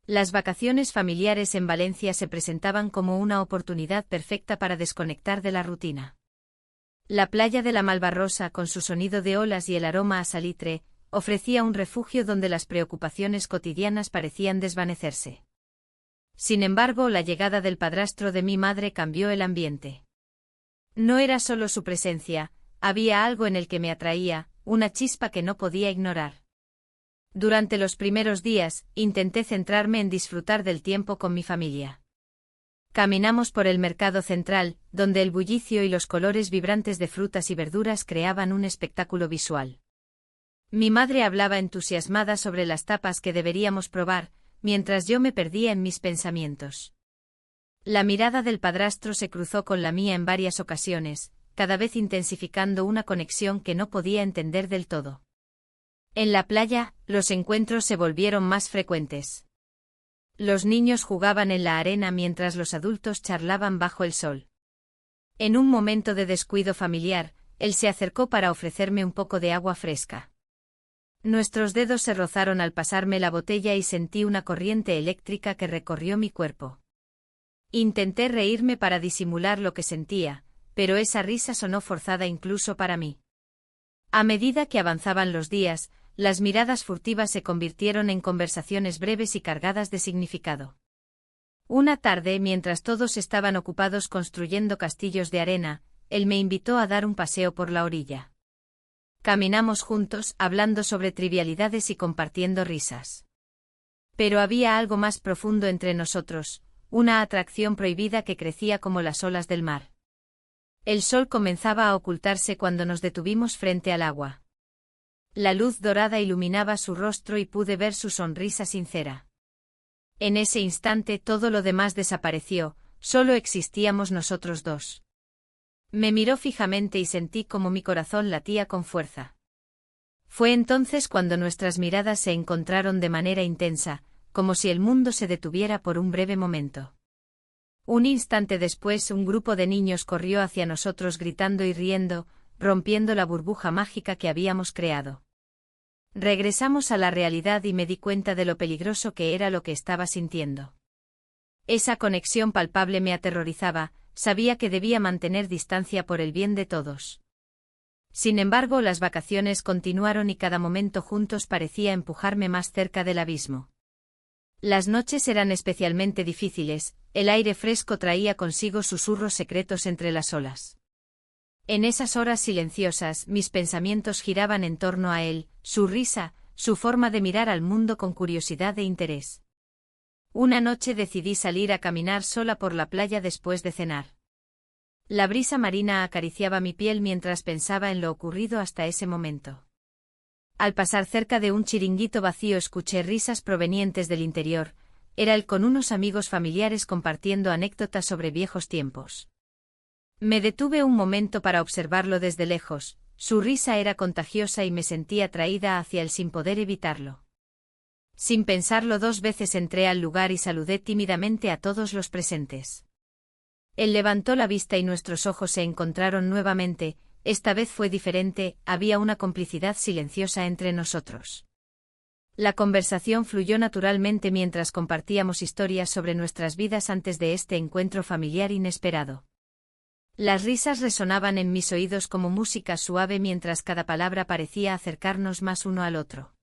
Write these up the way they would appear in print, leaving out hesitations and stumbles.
Las vacaciones familiares en Valencia se presentaban como una oportunidad perfecta para desconectar de la rutina. La playa de la Malvarrosa, con su sonido de olas y el aroma a salitre, ofrecía un refugio donde las preocupaciones cotidianas parecían desvanecerse. Sin embargo, la llegada del padrastro de mi madre cambió el ambiente. No era solo su presencia, había algo en el que me atraía, una chispa que no podía ignorar. Durante los primeros días, intenté centrarme en disfrutar del tiempo con mi familia. Caminamos por el mercado central, donde el bullicio y los colores vibrantes de frutas y verduras creaban un espectáculo visual. Mi madre hablaba entusiasmada sobre las tapas que deberíamos probar, mientras yo me perdía en mis pensamientos. La mirada del padrastro se cruzó con la mía en varias ocasiones, cada vez intensificando una conexión que no podía entender del todo. En la playa, los encuentros se volvieron más frecuentes. Los niños jugaban en la arena mientras los adultos charlaban bajo el sol. En un momento de descuido familiar, él se acercó para ofrecerme un poco de agua fresca. Nuestros dedos se rozaron al pasarme la botella y sentí una corriente eléctrica que recorrió mi cuerpo. Intenté reírme para disimular lo que sentía, pero esa risa sonó forzada incluso para mí. A medida que avanzaban los días, las miradas furtivas se convirtieron en conversaciones breves y cargadas de significado. Una tarde, mientras todos estaban ocupados construyendo castillos de arena, él me invitó a dar un paseo por la orilla. Caminamos juntos, hablando sobre trivialidades y compartiendo risas. Pero había algo más profundo entre nosotros, una atracción prohibida que crecía como las olas del mar. El sol comenzaba a ocultarse cuando nos detuvimos frente al agua. La luz dorada iluminaba su rostro y pude ver su sonrisa sincera. En ese instante todo lo demás desapareció, solo existíamos nosotros dos. Me miró fijamente y sentí como mi corazón latía con fuerza. Fue entonces cuando nuestras miradas se encontraron de manera intensa, como si el mundo se detuviera por un breve momento. Un instante después, un grupo de niños corrió hacia nosotros gritando y riendo, rompiendo la burbuja mágica que habíamos creado. Regresamos a la realidad y me di cuenta de lo peligroso que era lo que estaba sintiendo. Esa conexión palpable me aterrorizaba, sabía que debía mantener distancia por el bien de todos. Sin embargo, las vacaciones continuaron y cada momento juntos parecía empujarme más cerca del abismo. Las noches eran especialmente difíciles, el aire fresco traía consigo susurros secretos entre las olas. En esas horas silenciosas, mis pensamientos giraban en torno a él, su risa, su forma de mirar al mundo con curiosidad e interés. Una noche decidí salir a caminar sola por la playa después de cenar. La brisa marina acariciaba mi piel mientras pensaba en lo ocurrido hasta ese momento. Al pasar cerca de un chiringuito vacío escuché risas provenientes del interior, era él con unos amigos familiares compartiendo anécdotas sobre viejos tiempos. Me detuve un momento para observarlo desde lejos, su risa era contagiosa y me sentí atraída hacia él sin poder evitarlo. Sin pensarlo dos veces entré al lugar y saludé tímidamente a todos los presentes. Él levantó la vista y nuestros ojos se encontraron nuevamente, esta vez fue diferente, había una complicidad silenciosa entre nosotros. La conversación fluyó naturalmente mientras compartíamos historias sobre nuestras vidas antes de este encuentro familiar inesperado. Las risas resonaban en mis oídos como música suave mientras cada palabra parecía acercarnos más uno al otro.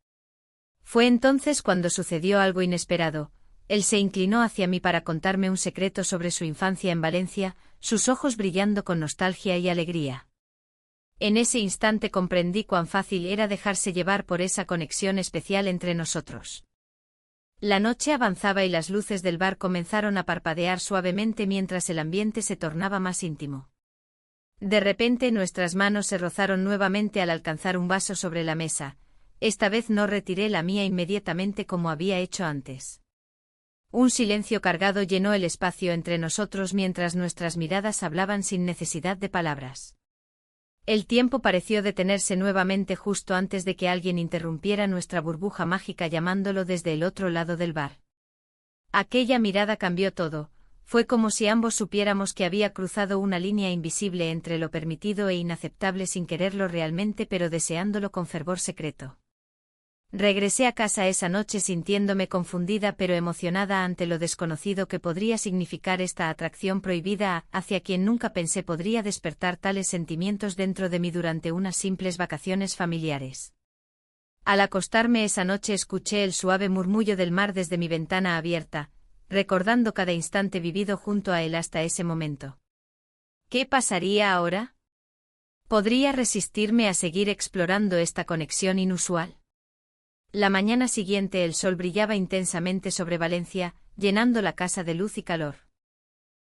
Fue entonces cuando sucedió algo inesperado. Él se inclinó hacia mí para contarme un secreto sobre su infancia en Valencia, sus ojos brillando con nostalgia y alegría. En ese instante comprendí cuán fácil era dejarse llevar por esa conexión especial entre nosotros. La noche avanzaba y las luces del bar comenzaron a parpadear suavemente mientras el ambiente se tornaba más íntimo. De repente nuestras manos se rozaron nuevamente al alcanzar un vaso sobre la mesa, esta vez no retiré la mía inmediatamente como había hecho antes. Un silencio cargado llenó el espacio entre nosotros mientras nuestras miradas hablaban sin necesidad de palabras. El tiempo pareció detenerse nuevamente justo antes de que alguien interrumpiera nuestra burbuja mágica llamándolo desde el otro lado del bar. Aquella mirada cambió todo, fue como si ambos supiéramos que había cruzado una línea invisible entre lo permitido e inaceptable sin quererlo realmente pero deseándolo con fervor secreto. Regresé a casa esa noche sintiéndome confundida pero emocionada ante lo desconocido que podría significar esta atracción prohibida hacia quien nunca pensé podría despertar tales sentimientos dentro de mí durante unas simples vacaciones familiares. Al acostarme esa noche escuché el suave murmullo del mar desde mi ventana abierta, recordando cada instante vivido junto a él hasta ese momento. ¿Qué pasaría ahora? ¿Podría resistirme a seguir explorando esta conexión inusual? La mañana siguiente el sol brillaba intensamente sobre Valencia, llenando la casa de luz y calor.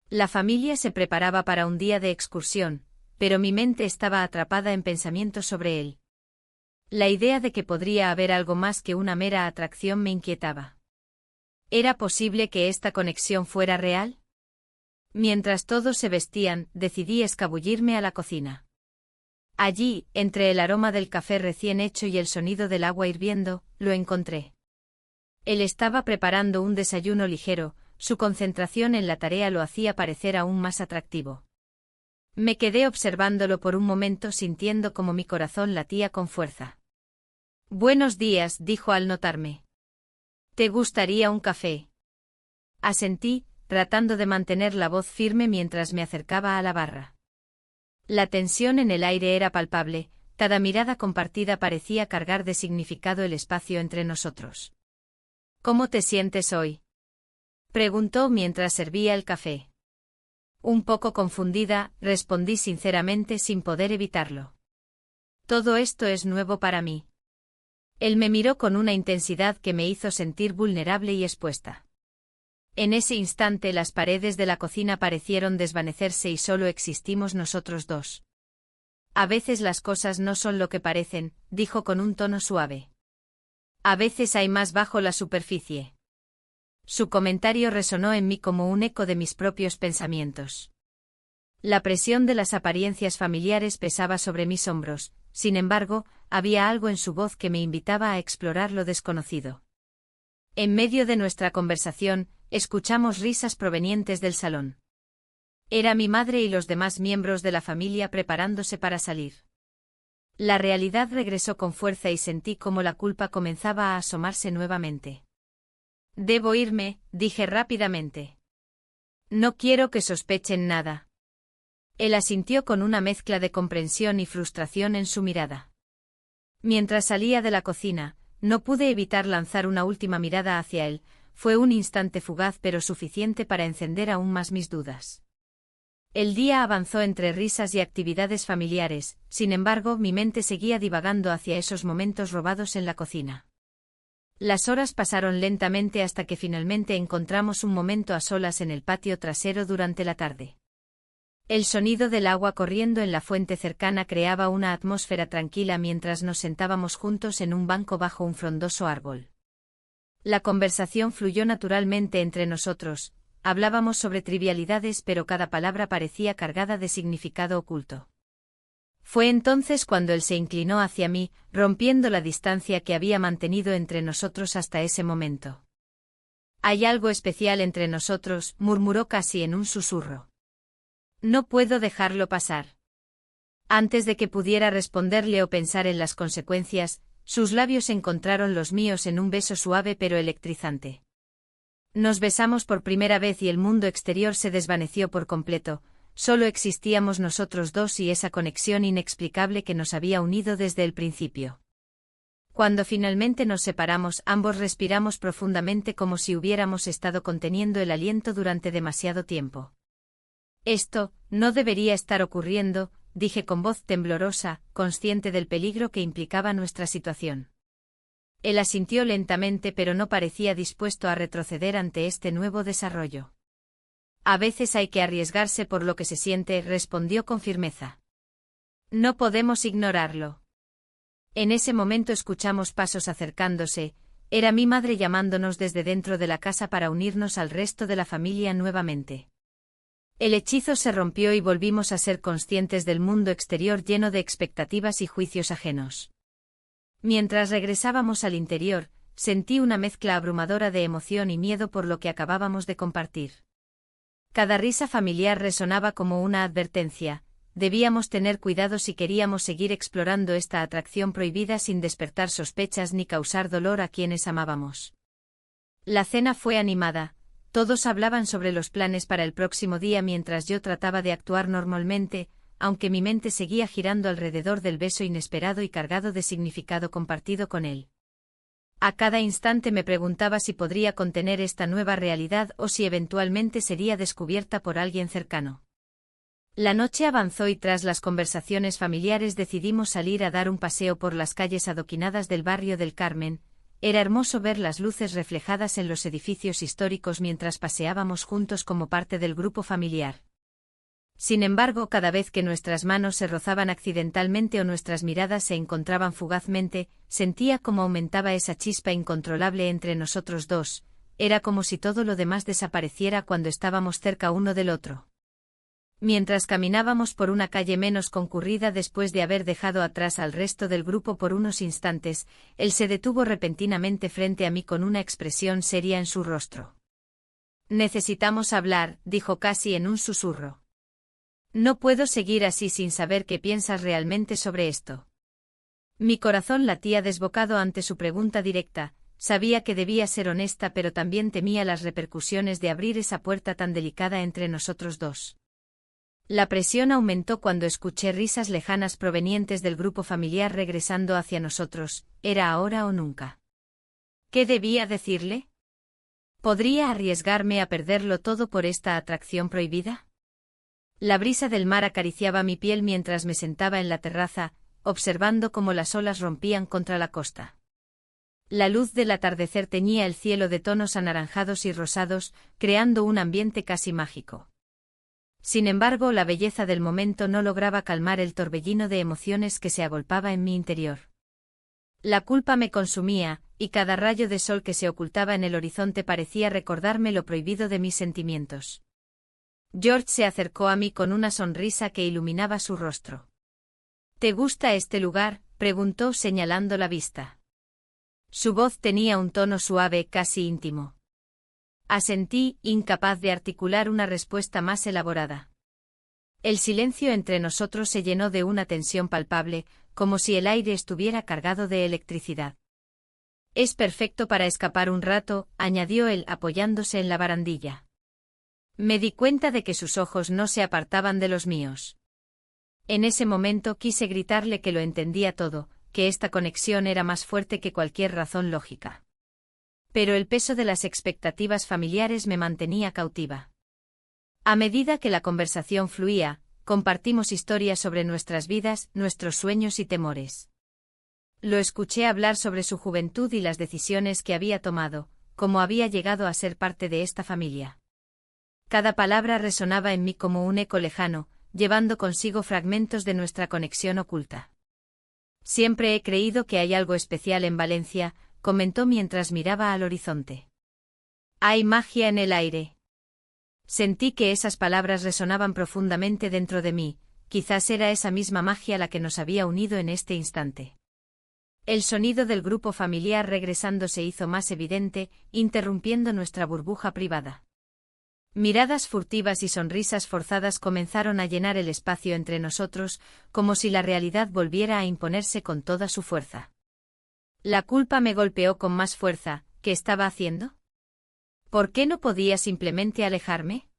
La familia se preparaba para un día de excursión, pero mi mente estaba atrapada en pensamientos sobre él. La idea de que podría haber algo más que una mera atracción me inquietaba. ¿Era posible que esta conexión fuera real? Mientras todos se vestían, decidí escabullirme a la cocina. Allí, entre el aroma del café recién hecho y el sonido del agua hirviendo, lo encontré. Él estaba preparando un desayuno ligero, su concentración en la tarea lo hacía parecer aún más atractivo. Me quedé observándolo por un momento sintiendo como mi corazón latía con fuerza. «Buenos días», dijo al notarme. «¿Te gustaría un café?» Asentí, tratando de mantener la voz firme mientras me acercaba a la barra. La tensión en el aire era palpable, cada mirada compartida parecía cargar de significado el espacio entre nosotros. «¿Cómo te sientes hoy?», preguntó mientras servía el café. Un poco confundida, respondí sinceramente sin poder evitarlo. «Todo esto es nuevo para mí». Él me miró con una intensidad que me hizo sentir vulnerable y expuesta. En ese instante las paredes de la cocina parecieron desvanecerse y solo existimos nosotros dos. «A veces las cosas no son lo que parecen», dijo con un tono suave. «A veces hay más bajo la superficie». Su comentario resonó en mí como un eco de mis propios pensamientos. La presión de las apariencias familiares pesaba sobre mis hombros, sin embargo, había algo en su voz que me invitaba a explorar lo desconocido. En medio de nuestra conversación, escuchamos risas provenientes del salón. Era mi madre y los demás miembros de la familia preparándose para salir. La realidad regresó con fuerza y sentí como la culpa comenzaba a asomarse nuevamente. «Debo irme», dije rápidamente. «No quiero que sospechen nada». Él asintió con una mezcla de comprensión y frustración en su mirada. Mientras salía de la cocina, no pude evitar lanzar una última mirada hacia él. Fue un instante fugaz pero suficiente para encender aún más mis dudas. El día avanzó entre risas y actividades familiares, sin embargo mi mente seguía divagando hacia esos momentos robados en la cocina. Las horas pasaron lentamente hasta que finalmente encontramos un momento a solas en el patio trasero durante la tarde. El sonido del agua corriendo en la fuente cercana creaba una atmósfera tranquila mientras nos sentábamos juntos en un banco bajo un frondoso árbol. La conversación fluyó naturalmente entre nosotros, hablábamos sobre trivialidades pero cada palabra parecía cargada de significado oculto. Fue entonces cuando él se inclinó hacia mí, rompiendo la distancia que había mantenido entre nosotros hasta ese momento. «Hay algo especial entre nosotros», murmuró casi en un susurro. «No puedo dejarlo pasar». Antes de que pudiera responderle o pensar en las consecuencias, sus labios encontraron los míos en un beso suave pero electrizante. Nos besamos por primera vez y el mundo exterior se desvaneció por completo, solo existíamos nosotros dos y esa conexión inexplicable que nos había unido desde el principio. Cuando finalmente nos separamos, ambos respiramos profundamente como si hubiéramos estado conteniendo el aliento durante demasiado tiempo. «Esto no debería estar ocurriendo», dije con voz temblorosa, consciente del peligro que implicaba nuestra situación. Él asintió lentamente pero no parecía dispuesto a retroceder ante este nuevo desarrollo. «A veces hay que arriesgarse por lo que se siente», respondió con firmeza. «No podemos ignorarlo». En ese momento escuchamos pasos acercándose, era mi madre llamándonos desde dentro de la casa para unirnos al resto de la familia nuevamente. El hechizo se rompió y volvimos a ser conscientes del mundo exterior lleno de expectativas y juicios ajenos. Mientras regresábamos al interior, sentí una mezcla abrumadora de emoción y miedo por lo que acabábamos de compartir. Cada risa familiar resonaba como una advertencia: debíamos tener cuidado si queríamos seguir explorando esta atracción prohibida sin despertar sospechas ni causar dolor a quienes amábamos. La cena fue animada, todos hablaban sobre los planes para el próximo día mientras yo trataba de actuar normalmente, aunque mi mente seguía girando alrededor del beso inesperado y cargado de significado compartido con él. A cada instante me preguntaba si podría contener esta nueva realidad o si eventualmente sería descubierta por alguien cercano. La noche avanzó y tras las conversaciones familiares decidimos salir a dar un paseo por las calles adoquinadas del barrio del Carmen. Era hermoso ver las luces reflejadas en los edificios históricos mientras paseábamos juntos como parte del grupo familiar. Sin embargo, cada vez que nuestras manos se rozaban accidentalmente o nuestras miradas se encontraban fugazmente, sentía cómo aumentaba esa chispa incontrolable entre nosotros dos. Era como si todo lo demás desapareciera cuando estábamos cerca uno del otro. Mientras caminábamos por una calle menos concurrida después de haber dejado atrás al resto del grupo por unos instantes, él se detuvo repentinamente frente a mí con una expresión seria en su rostro. «Necesitamos hablar», dijo casi en un susurro. «No puedo seguir así sin saber qué piensas realmente sobre esto». Mi corazón latía desbocado ante su pregunta directa, sabía que debía ser honesta pero también temía las repercusiones de abrir esa puerta tan delicada entre nosotros dos. La presión aumentó cuando escuché risas lejanas provenientes del grupo familiar regresando hacia nosotros. ¿Era ahora o nunca? ¿Qué debía decirle? ¿Podría arriesgarme a perderlo todo por esta atracción prohibida? La brisa del mar acariciaba mi piel mientras me sentaba en la terraza, observando cómo las olas rompían contra la costa. La luz del atardecer teñía el cielo de tonos anaranjados y rosados, creando un ambiente casi mágico. Sin embargo, la belleza del momento no lograba calmar el torbellino de emociones que se agolpaba en mi interior. La culpa me consumía, y cada rayo de sol que se ocultaba en el horizonte parecía recordarme lo prohibido de mis sentimientos. George se acercó a mí con una sonrisa que iluminaba su rostro. «¿Te gusta este lugar?», preguntó señalando la vista. Su voz tenía un tono suave, casi íntimo. Asentí, incapaz de articular una respuesta más elaborada. El silencio entre nosotros se llenó de una tensión palpable, como si el aire estuviera cargado de electricidad. «Es perfecto para escapar un rato», añadió él apoyándose en la barandilla. Me di cuenta de que sus ojos no se apartaban de los míos. En ese momento quise gritarle que lo entendía todo, que esta conexión era más fuerte que cualquier razón lógica. Pero el peso de las expectativas familiares me mantenía cautiva. A medida que la conversación fluía, compartimos historias sobre nuestras vidas, nuestros sueños y temores. Lo escuché hablar sobre su juventud y las decisiones que había tomado, cómo había llegado a ser parte de esta familia. Cada palabra resonaba en mí como un eco lejano, llevando consigo fragmentos de nuestra conexión oculta. «Siempre he creído que hay algo especial en Valencia», comentó mientras miraba al horizonte. «Hay magia en el aire». Sentí que esas palabras resonaban profundamente dentro de mí, quizás era esa misma magia la que nos había unido en este instante. El sonido del grupo familiar regresando se hizo más evidente, interrumpiendo nuestra burbuja privada. Miradas furtivas y sonrisas forzadas comenzaron a llenar el espacio entre nosotros, como si la realidad volviera a imponerse con toda su fuerza. La culpa me golpeó con más fuerza. ¿Qué estaba haciendo? ¿Por qué no podía simplemente alejarme?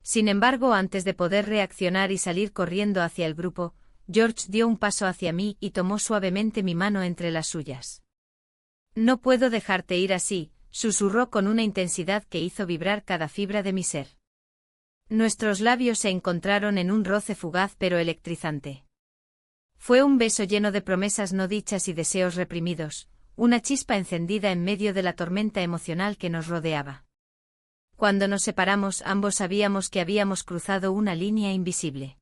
Sin embargo, antes de poder reaccionar y salir corriendo hacia el grupo, George dio un paso hacia mí y tomó suavemente mi mano entre las suyas. «No puedo dejarte ir así», susurró con una intensidad que hizo vibrar cada fibra de mi ser. Nuestros labios se encontraron en un roce fugaz pero electrizante. Fue un beso lleno de promesas no dichas y deseos reprimidos, una chispa encendida en medio de la tormenta emocional que nos rodeaba. Cuando nos separamos, ambos sabíamos que habíamos cruzado una línea invisible.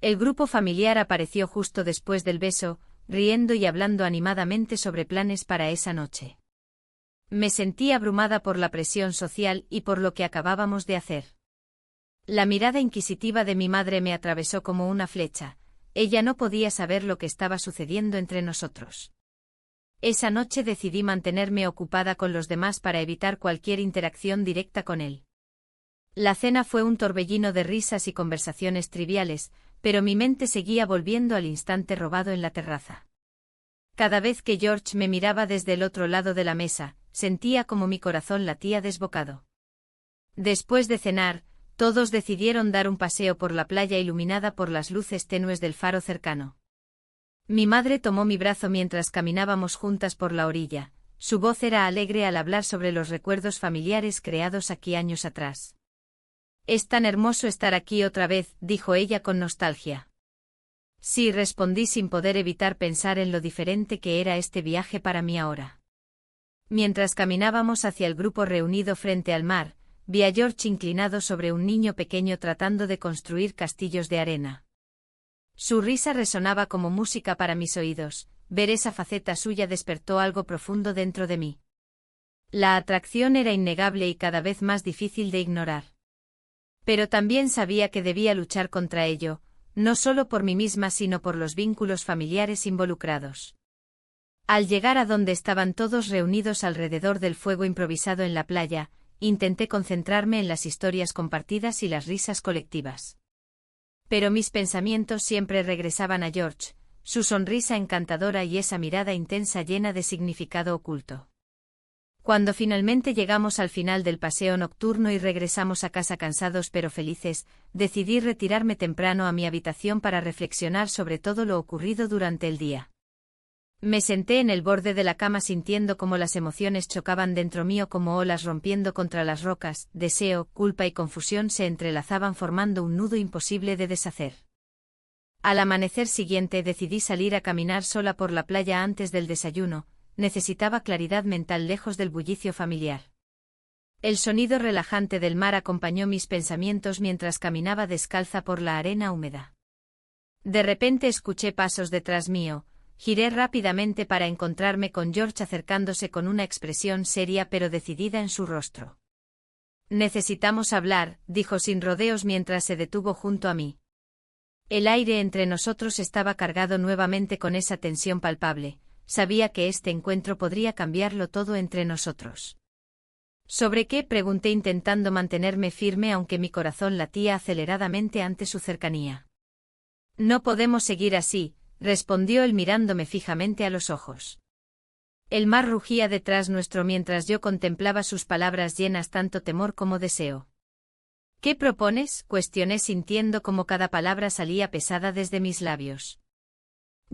El grupo familiar apareció justo después del beso, riendo y hablando animadamente sobre planes para esa noche. Me sentí abrumada por la presión social y por lo que acabábamos de hacer. La mirada inquisitiva de mi madre me atravesó como una flecha. Ella no podía saber lo que estaba sucediendo entre nosotros. Esa noche decidí mantenerme ocupada con los demás para evitar cualquier interacción directa con él. La cena fue un torbellino de risas y conversaciones triviales, pero mi mente seguía volviendo al instante robado en la terraza. Cada vez que George me miraba desde el otro lado de la mesa, sentía como mi corazón latía desbocado. Después de cenar, todos decidieron dar un paseo por la playa iluminada por las luces tenues del faro cercano. Mi madre tomó mi brazo mientras caminábamos juntas por la orilla. Su voz era alegre al hablar sobre los recuerdos familiares creados aquí años atrás. «Es tan hermoso estar aquí otra vez», dijo ella con nostalgia. Sí, respondí sin poder evitar pensar en lo diferente que era este viaje para mí ahora. Mientras caminábamos hacia el grupo reunido frente al mar, vi a George inclinado sobre un niño pequeño tratando de construir castillos de arena. Su risa resonaba como música para mis oídos. Ver esa faceta suya despertó algo profundo dentro de mí. La atracción era innegable y cada vez más difícil de ignorar. Pero también sabía que debía luchar contra ello, no solo por mí misma sino por los vínculos familiares involucrados. Al llegar a donde estaban todos reunidos alrededor del fuego improvisado en la playa, intenté concentrarme en las historias compartidas y las risas colectivas. Pero mis pensamientos siempre regresaban a George, su sonrisa encantadora y esa mirada intensa llena de significado oculto. Cuando finalmente llegamos al final del paseo nocturno y regresamos a casa cansados pero felices, decidí retirarme temprano a mi habitación para reflexionar sobre todo lo ocurrido durante el día. Me senté en el borde de la cama sintiendo cómo las emociones chocaban dentro mío como olas rompiendo contra las rocas, deseo, culpa y confusión se entrelazaban formando un nudo imposible de deshacer. Al amanecer siguiente decidí salir a caminar sola por la playa antes del desayuno. Necesitaba claridad mental lejos del bullicio familiar. El sonido relajante del mar acompañó mis pensamientos mientras caminaba descalza por la arena húmeda. De repente escuché pasos detrás mío, giré rápidamente para encontrarme con George acercándose con una expresión seria pero decidida en su rostro. «Necesitamos hablar», dijo sin rodeos mientras se detuvo junto a mí. El aire entre nosotros estaba cargado nuevamente con esa tensión palpable. Sabía que este encuentro podría cambiarlo todo entre nosotros. ¿Sobre qué?, pregunté intentando mantenerme firme aunque mi corazón latía aceleradamente ante su cercanía. «No podemos seguir así», respondió él mirándome fijamente a los ojos. El mar rugía detrás nuestro mientras yo contemplaba sus palabras llenas tanto temor como deseo. «¿Qué propones?», cuestioné sintiendo como cada palabra salía pesada desde mis labios.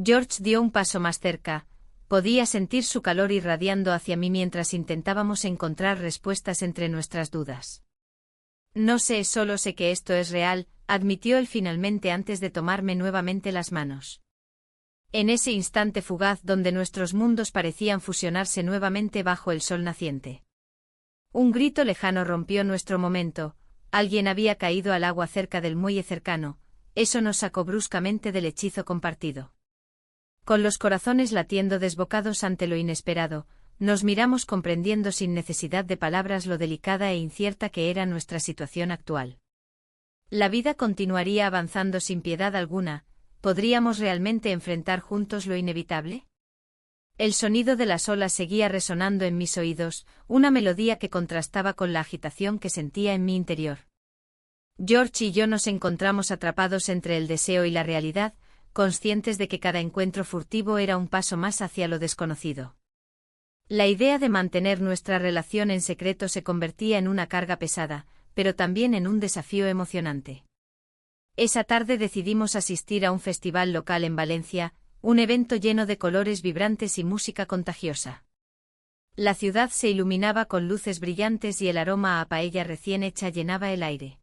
George dio un paso más cerca. Podía sentir su calor irradiando hacia mí mientras intentábamos encontrar respuestas entre nuestras dudas. «No sé, solo sé que esto es real», admitió él finalmente antes de tomarme nuevamente las manos. En ese instante fugaz donde nuestros mundos parecían fusionarse nuevamente bajo el sol naciente. Un grito lejano rompió nuestro momento, alguien había caído al agua cerca del muelle cercano, eso nos sacó bruscamente del hechizo compartido. Con los corazones latiendo desbocados ante lo inesperado, nos miramos comprendiendo sin necesidad de palabras lo delicada e incierta que era nuestra situación actual. ¿La vida continuaría avanzando sin piedad alguna? ¿Podríamos realmente enfrentar juntos lo inevitable? El sonido de las olas seguía resonando en mis oídos, una melodía que contrastaba con la agitación que sentía en mi interior. George y yo nos encontramos atrapados entre el deseo y la realidad, conscientes de que cada encuentro furtivo era un paso más hacia lo desconocido. La idea de mantener nuestra relación en secreto se convertía en una carga pesada, pero también en un desafío emocionante. Esa tarde decidimos asistir a un festival local en Valencia, un evento lleno de colores vibrantes y música contagiosa. La ciudad se iluminaba con luces brillantes y el aroma a paella recién hecha llenaba el aire.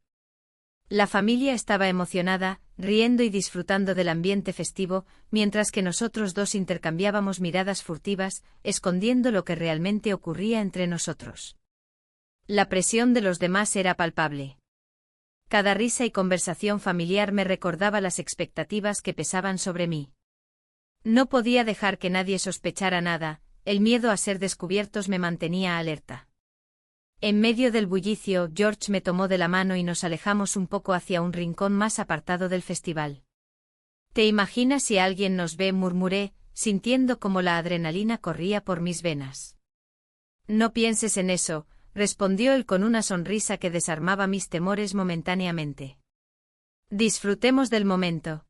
La familia estaba emocionada, riendo y disfrutando del ambiente festivo, mientras que nosotros dos intercambiábamos miradas furtivas, escondiendo lo que realmente ocurría entre nosotros. La presión de los demás era palpable. Cada risa y conversación familiar me recordaba las expectativas que pesaban sobre mí. No podía dejar que nadie sospechara nada, el miedo a ser descubiertos me mantenía alerta. En medio del bullicio, George me tomó de la mano y nos alejamos un poco hacia un rincón más apartado del festival. «¿Te imaginas si alguien nos ve?», murmuré, sintiendo como la adrenalina corría por mis venas. «No pienses en eso», respondió él con una sonrisa que desarmaba mis temores momentáneamente. Disfrutemos del momento.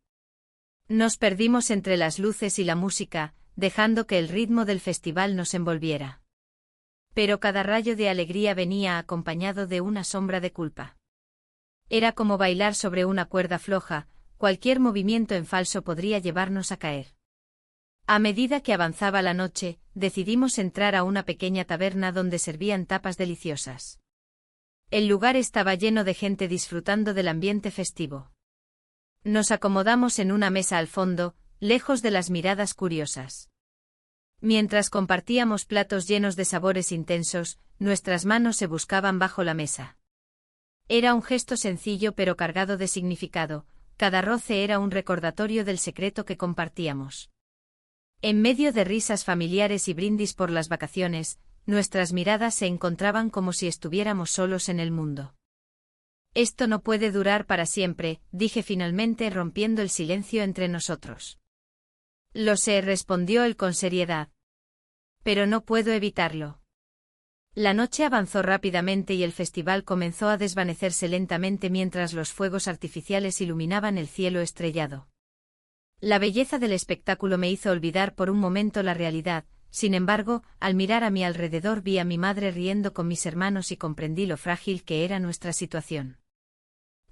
Nos perdimos entre las luces y la música, dejando que el ritmo del festival nos envolviera. Pero cada rayo de alegría venía acompañado de una sombra de culpa. Era como bailar sobre una cuerda floja, cualquier movimiento en falso podría llevarnos a caer. A medida que avanzaba la noche, decidimos entrar a una pequeña taberna donde servían tapas deliciosas. El lugar estaba lleno de gente disfrutando del ambiente festivo. Nos acomodamos en una mesa al fondo, lejos de las miradas curiosas. Mientras compartíamos platos llenos de sabores intensos, nuestras manos se buscaban bajo la mesa. Era un gesto sencillo pero cargado de significado, cada roce era un recordatorio del secreto que compartíamos. En medio de risas familiares y brindis por las vacaciones, nuestras miradas se encontraban como si estuviéramos solos en el mundo. Esto no puede durar para siempre, dije finalmente rompiendo el silencio entre nosotros. Lo sé, respondió él con seriedad. Pero no puedo evitarlo. La noche avanzó rápidamente y el festival comenzó a desvanecerse lentamente mientras los fuegos artificiales iluminaban el cielo estrellado. La belleza del espectáculo me hizo olvidar por un momento la realidad, sin embargo, al mirar a mi alrededor vi a mi madre riendo con mis hermanos y comprendí lo frágil que era nuestra situación.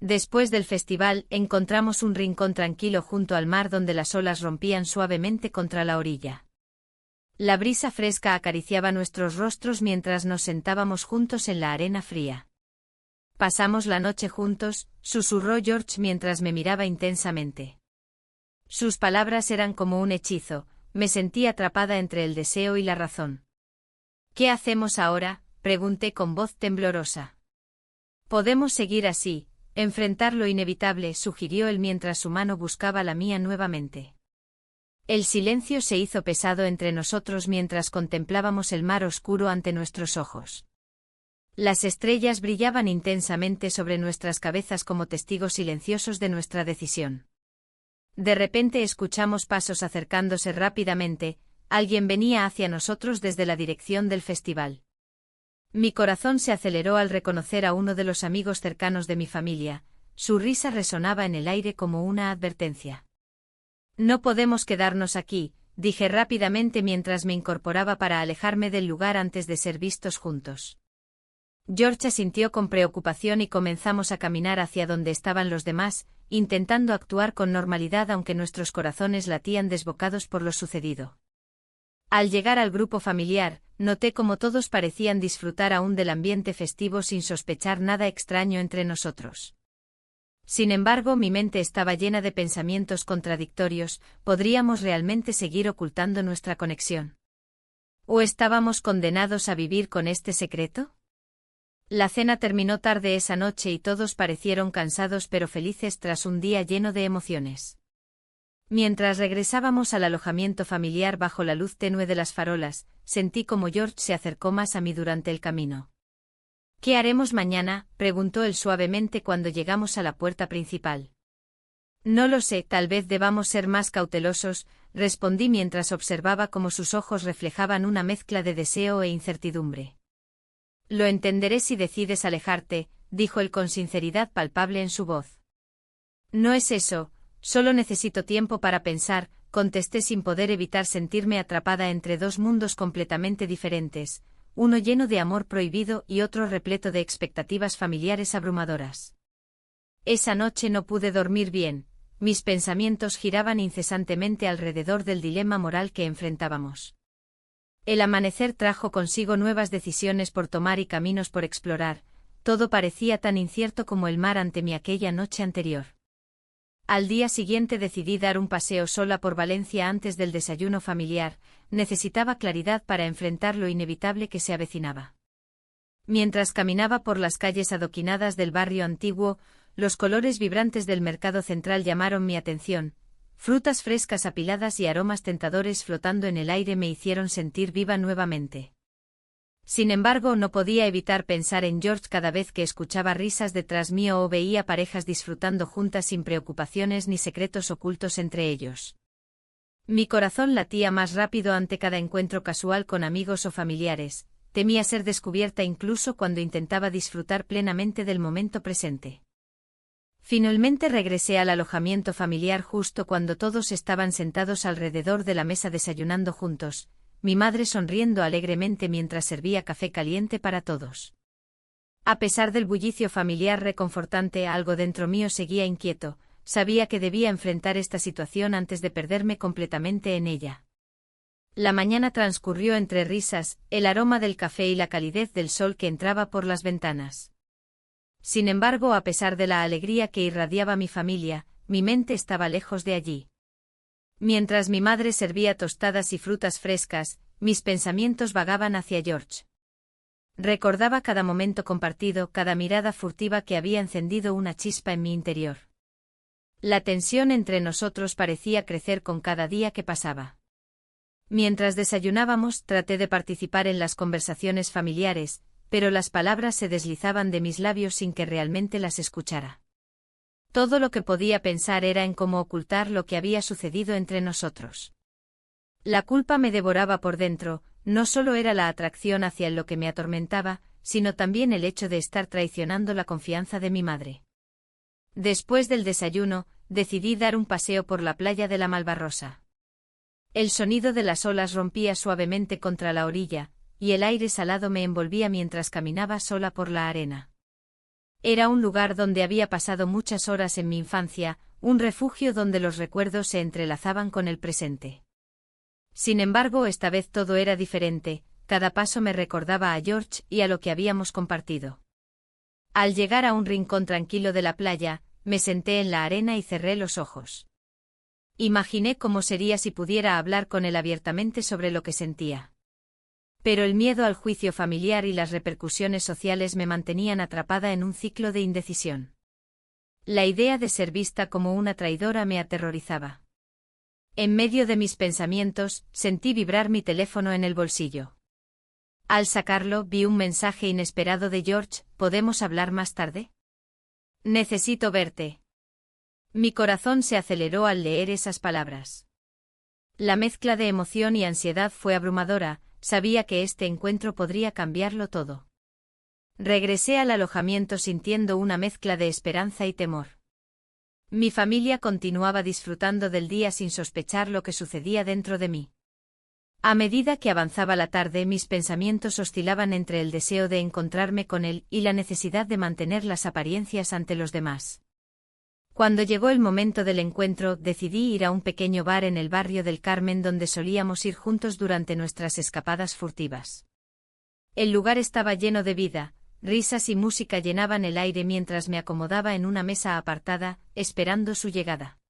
Después del festival, encontramos un rincón tranquilo junto al mar donde las olas rompían suavemente contra la orilla. La brisa fresca acariciaba nuestros rostros mientras nos sentábamos juntos en la arena fría. Pasamos la noche juntos, susurró George mientras me miraba intensamente. Sus palabras eran como un hechizo, me sentí atrapada entre el deseo y la razón. ¿Qué hacemos ahora?, pregunté con voz temblorosa. Podemos seguir así, enfrentar lo inevitable, sugirió él mientras su mano buscaba la mía nuevamente. El silencio se hizo pesado entre nosotros mientras contemplábamos el mar oscuro ante nuestros ojos. Las estrellas brillaban intensamente sobre nuestras cabezas como testigos silenciosos de nuestra decisión. De repente escuchamos pasos acercándose rápidamente, alguien venía hacia nosotros desde la dirección del festival. Mi corazón se aceleró al reconocer a uno de los amigos cercanos de mi familia, su risa resonaba en el aire como una advertencia. No podemos quedarnos aquí, dije rápidamente mientras me incorporaba para alejarme del lugar antes de ser vistos juntos. George asintió con preocupación y comenzamos a caminar hacia donde estaban los demás, intentando actuar con normalidad aunque nuestros corazones latían desbocados por lo sucedido. Al llegar al grupo familiar, noté cómo todos parecían disfrutar aún del ambiente festivo sin sospechar nada extraño entre nosotros. Sin embargo, mi mente estaba llena de pensamientos contradictorios, ¿podríamos realmente seguir ocultando nuestra conexión? ¿O estábamos condenados a vivir con este secreto? La cena terminó tarde esa noche y todos parecieron cansados pero felices tras un día lleno de emociones. Mientras regresábamos al alojamiento familiar bajo la luz tenue de las farolas, sentí como George se acercó más a mí durante el camino. ¿Qué haremos mañana?, preguntó él suavemente cuando llegamos a la puerta principal. No lo sé, tal vez debamos ser más cautelosos, respondí mientras observaba cómo sus ojos reflejaban una mezcla de deseo e incertidumbre. Lo entenderé si decides alejarte, dijo él con sinceridad palpable en su voz. No es eso, solo necesito tiempo para pensar, contesté sin poder evitar sentirme atrapada entre dos mundos completamente diferentes, uno lleno de amor prohibido y otro repleto de expectativas familiares abrumadoras. Esa noche no pude dormir bien, mis pensamientos giraban incesantemente alrededor del dilema moral que enfrentábamos. El amanecer trajo consigo nuevas decisiones por tomar y caminos por explorar, todo parecía tan incierto como el mar ante mí aquella noche anterior. Al día siguiente decidí dar un paseo sola por Valencia antes del desayuno familiar, necesitaba claridad para enfrentar lo inevitable que se avecinaba. Mientras caminaba por las calles adoquinadas del barrio antiguo, los colores vibrantes del mercado central llamaron mi atención, frutas frescas apiladas y aromas tentadores flotando en el aire me hicieron sentir viva nuevamente. Sin embargo, no podía evitar pensar en George cada vez que escuchaba risas detrás mío o veía parejas disfrutando juntas sin preocupaciones ni secretos ocultos entre ellos. Mi corazón latía más rápido ante cada encuentro casual con amigos o familiares, temía ser descubierta incluso cuando intentaba disfrutar plenamente del momento presente. Finalmente regresé al alojamiento familiar justo cuando todos estaban sentados alrededor de la mesa desayunando juntos, mi madre sonriendo alegremente mientras servía café caliente para todos. A pesar del bullicio familiar reconfortante, algo dentro mío seguía inquieto, sabía que debía enfrentar esta situación antes de perderme completamente en ella. La mañana transcurrió entre risas, el aroma del café y la calidez del sol que entraba por las ventanas. Sin embargo, a pesar de la alegría que irradiaba mi familia, mi mente estaba lejos de allí. Mientras mi madre servía tostadas y frutas frescas, mis pensamientos vagaban hacia George. Recordaba cada momento compartido, cada mirada furtiva que había encendido una chispa en mi interior. La tensión entre nosotros parecía crecer con cada día que pasaba. Mientras desayunábamos, traté de participar en las conversaciones familiares, pero las palabras se deslizaban de mis labios sin que realmente las escuchara. Todo lo que podía pensar era en cómo ocultar lo que había sucedido entre nosotros. La culpa me devoraba por dentro, no solo era la atracción hacia lo que me atormentaba, sino también el hecho de estar traicionando la confianza de mi madre. Después del desayuno, decidí dar un paseo por la playa de la Malvarrosa. El sonido de las olas rompía suavemente contra la orilla, y el aire salado me envolvía mientras caminaba sola por la arena. Era un lugar donde había pasado muchas horas en mi infancia, un refugio donde los recuerdos se entrelazaban con el presente. Sin embargo, esta vez todo era diferente, cada paso me recordaba a George y a lo que habíamos compartido. Al llegar a un rincón tranquilo de la playa, me senté en la arena y cerré los ojos. Imaginé cómo sería si pudiera hablar con él abiertamente sobre lo que sentía. Pero el miedo al juicio familiar y las repercusiones sociales me mantenían atrapada en un ciclo de indecisión. La idea de ser vista como una traidora me aterrorizaba. En medio de mis pensamientos, sentí vibrar mi teléfono en el bolsillo. Al sacarlo, vi un mensaje inesperado de George: ¿podemos hablar más tarde? Necesito verte. Mi corazón se aceleró al leer esas palabras. La mezcla de emoción y ansiedad fue abrumadora, sabía que este encuentro podría cambiarlo todo. Regresé al alojamiento sintiendo una mezcla de esperanza y temor. Mi familia continuaba disfrutando del día sin sospechar lo que sucedía dentro de mí. A medida que avanzaba la tarde, mis pensamientos oscilaban entre el deseo de encontrarme con él y la necesidad de mantener las apariencias ante los demás. Cuando llegó el momento del encuentro, decidí ir a un pequeño bar en el barrio del Carmen donde solíamos ir juntos durante nuestras escapadas furtivas. El lugar estaba lleno de vida, risas y música llenaban el aire mientras me acomodaba en una mesa apartada, esperando su llegada.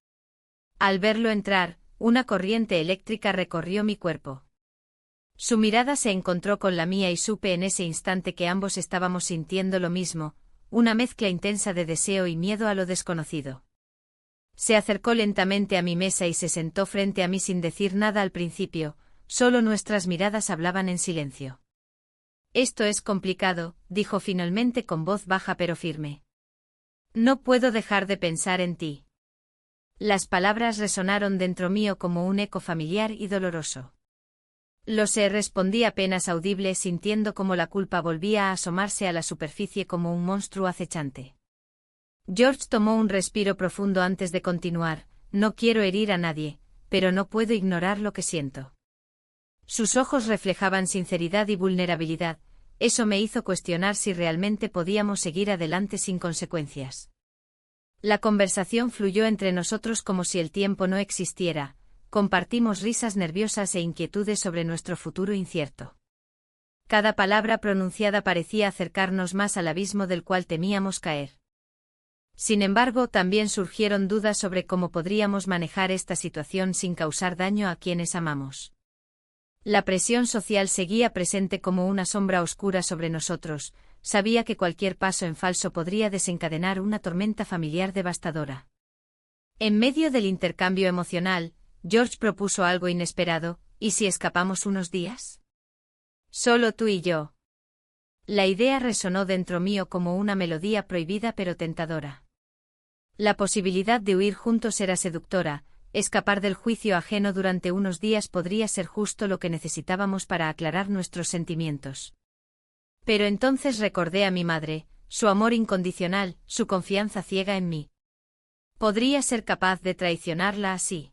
Al verlo entrar, una corriente eléctrica recorrió mi cuerpo. Su mirada se encontró con la mía y supe en ese instante que ambos estábamos sintiendo lo mismo, una mezcla intensa de deseo y miedo a lo desconocido. Se acercó lentamente a mi mesa y se sentó frente a mí sin decir nada al principio, solo nuestras miradas hablaban en silencio. Esto es complicado, dijo finalmente con voz baja pero firme. No puedo dejar de pensar en ti. Las palabras resonaron dentro mío como un eco familiar y doloroso. Lo sé, respondí apenas audible, sintiendo como la culpa volvía a asomarse a la superficie como un monstruo acechante. George tomó un respiro profundo antes de continuar: no quiero herir a nadie, pero no puedo ignorar lo que siento. Sus ojos reflejaban sinceridad y vulnerabilidad, eso me hizo cuestionar si realmente podíamos seguir adelante sin consecuencias. La conversación fluyó entre nosotros como si el tiempo no existiera. Compartimos risas nerviosas e inquietudes sobre nuestro futuro incierto. Cada palabra pronunciada parecía acercarnos más al abismo del cual temíamos caer. Sin embargo, también surgieron dudas sobre cómo podríamos manejar esta situación sin causar daño a quienes amamos. La presión social seguía presente como una sombra oscura sobre nosotros, sabía que cualquier paso en falso podría desencadenar una tormenta familiar devastadora. En medio del intercambio emocional, George propuso algo inesperado: ¿y si escapamos unos días? Solo tú y yo. La idea resonó dentro mío como una melodía prohibida pero tentadora. La posibilidad de huir juntos era seductora, escapar del juicio ajeno durante unos días podría ser justo lo que necesitábamos para aclarar nuestros sentimientos. Pero entonces recordé a mi madre, su amor incondicional, su confianza ciega en mí. Podría ser capaz de traicionarla así.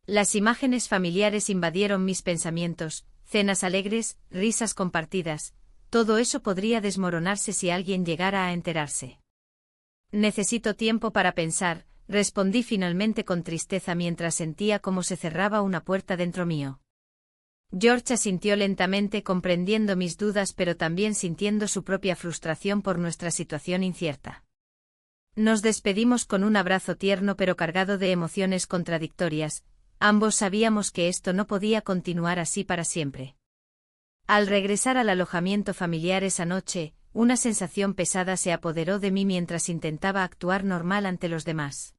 Las imágenes familiares invadieron mis pensamientos, cenas alegres, risas compartidas, todo eso podría desmoronarse si alguien llegara a enterarse. Necesito tiempo para pensar, respondí finalmente con tristeza mientras sentía cómo se cerraba una puerta dentro mío. George asintió lentamente comprendiendo mis dudas pero también sintiendo su propia frustración por nuestra situación incierta. Nos despedimos con un abrazo tierno pero cargado de emociones contradictorias, ambos sabíamos que esto no podía continuar así para siempre. Al regresar al alojamiento familiar esa noche, una sensación pesada se apoderó de mí mientras intentaba actuar normal ante los demás.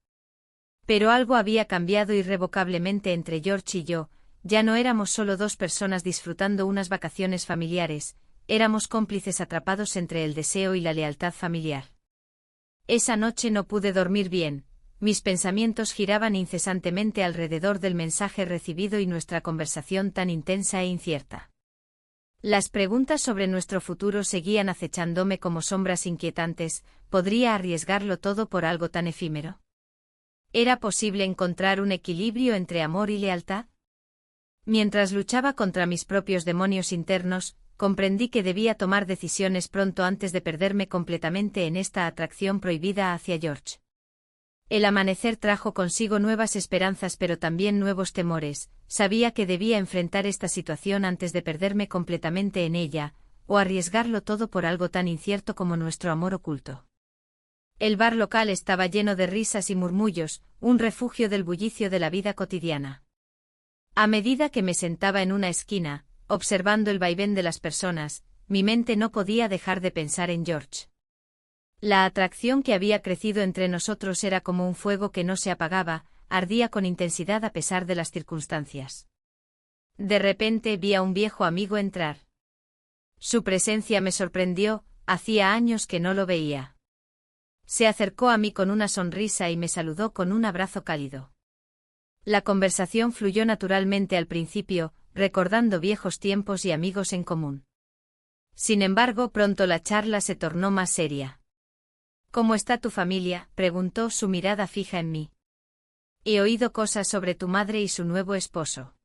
Pero algo había cambiado irrevocablemente entre George y yo. Ya no éramos solo dos personas disfrutando unas vacaciones familiares, éramos cómplices atrapados entre el deseo y la lealtad familiar. Esa noche no pude dormir bien, mis pensamientos giraban incesantemente alrededor del mensaje recibido y nuestra conversación tan intensa e incierta. Las preguntas sobre nuestro futuro seguían acechándome como sombras inquietantes. ¿Podría arriesgarlo todo por algo tan efímero? ¿Era posible encontrar un equilibrio entre amor y lealtad? Mientras luchaba contra mis propios demonios internos, comprendí que debía tomar decisiones pronto antes de perderme completamente en esta atracción prohibida hacia George. El amanecer trajo consigo nuevas esperanzas pero también nuevos temores. Sabía que debía enfrentar esta situación antes de perderme completamente en ella, o arriesgarlo todo por algo tan incierto como nuestro amor oculto. El bar local estaba lleno de risas y murmullos, un refugio del bullicio de la vida cotidiana. A medida que me sentaba en una esquina, observando el vaivén de las personas, mi mente no podía dejar de pensar en George. La atracción que había crecido entre nosotros era como un fuego que no se apagaba, ardía con intensidad a pesar de las circunstancias. De repente vi a un viejo amigo entrar. Su presencia me sorprendió, hacía años que no lo veía. Se acercó a mí con una sonrisa y me saludó con un abrazo cálido. La conversación fluyó naturalmente al principio, recordando viejos tiempos y amigos en común. Sin embargo, pronto la charla se tornó más seria. ¿Cómo está tu familia?, preguntó, su mirada fija en mí. He oído cosas sobre tu madre y su nuevo esposo.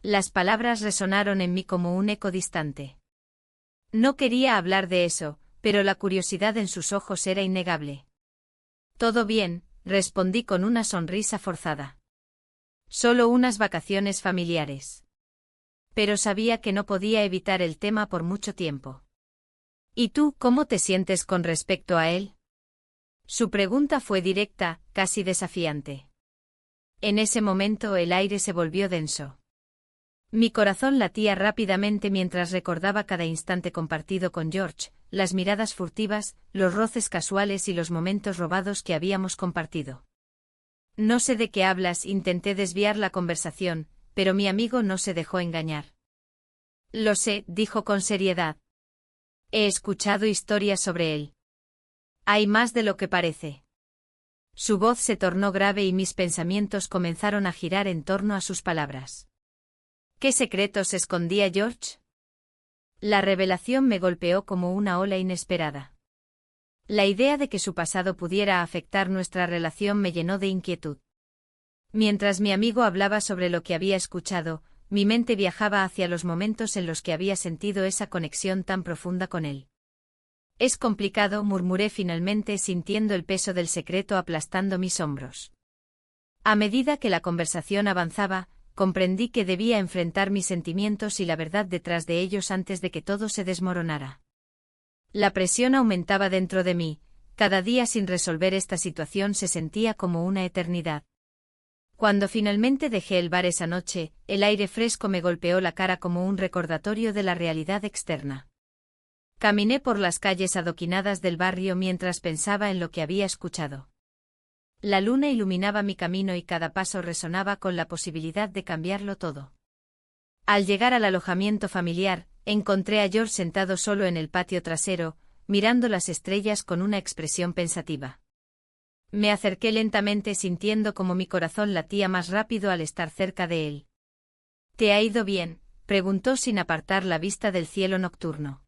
Las palabras resonaron en mí como un eco distante. No quería hablar de eso, pero la curiosidad en sus ojos era innegable. Todo bien, respondí con una sonrisa forzada. Solo unas vacaciones familiares. Pero sabía que no podía evitar el tema por mucho tiempo. ¿Y tú, cómo te sientes con respecto a él? Su pregunta fue directa, casi desafiante. En ese momento el aire se volvió denso. Mi corazón latía rápidamente mientras recordaba cada instante compartido con George, las miradas furtivas, los roces casuales y los momentos robados que habíamos compartido. No sé de qué hablas, intenté desviar la conversación, pero mi amigo no se dejó engañar. Lo sé, dijo con seriedad. He escuchado historias sobre él. Hay más de lo que parece. Su voz se tornó grave y mis pensamientos comenzaron a girar en torno a sus palabras. ¿Qué secretos escondía George? La revelación me golpeó como una ola inesperada. La idea de que su pasado pudiera afectar nuestra relación me llenó de inquietud. Mientras mi amigo hablaba sobre lo que había escuchado, mi mente viajaba hacia los momentos en los que había sentido esa conexión tan profunda con él. Es complicado, murmuré finalmente sintiendo el peso del secreto aplastando mis hombros. A medida que la conversación avanzaba, comprendí que debía enfrentar mis sentimientos y la verdad detrás de ellos antes de que todo se desmoronara. La presión aumentaba dentro de mí, cada día sin resolver esta situación se sentía como una eternidad. Cuando finalmente dejé el bar esa noche, el aire fresco me golpeó la cara como un recordatorio de la realidad externa. Caminé por las calles adoquinadas del barrio mientras pensaba en lo que había escuchado. La luna iluminaba mi camino y cada paso resonaba con la posibilidad de cambiarlo todo. Al llegar al alojamiento familiar, encontré a George sentado solo en el patio trasero, mirando las estrellas con una expresión pensativa. Me acerqué lentamente sintiendo como mi corazón latía más rápido al estar cerca de él. ¿Te ha ido bien?, preguntó sin apartar la vista del cielo nocturno.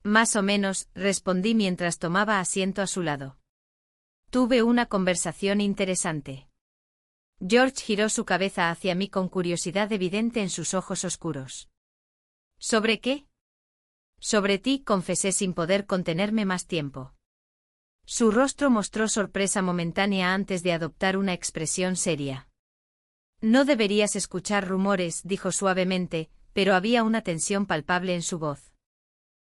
Más o menos, respondí mientras tomaba asiento a su lado. Tuve una conversación interesante. George giró su cabeza hacia mí con curiosidad evidente en sus ojos oscuros. ¿Sobre qué? Sobre ti, confesé sin poder contenerme más tiempo. Su rostro mostró sorpresa momentánea antes de adoptar una expresión seria. No deberías escuchar rumores, dijo suavemente, pero había una tensión palpable en su voz.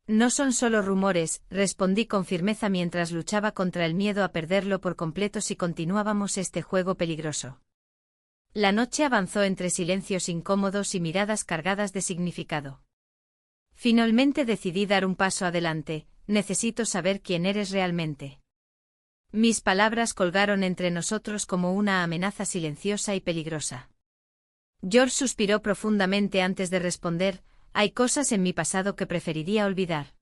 No son solo rumores, respondí con firmeza mientras luchaba contra el miedo a perderlo por completo si continuábamos este juego peligroso. La noche avanzó entre silencios incómodos y miradas cargadas de significado. Finalmente decidí dar un paso adelante. Necesito saber quién eres realmente. Mis palabras colgaron entre nosotros como una amenaza silenciosa y peligrosa. George suspiró profundamente antes de responder. Hay cosas en mi pasado que preferiría olvidar.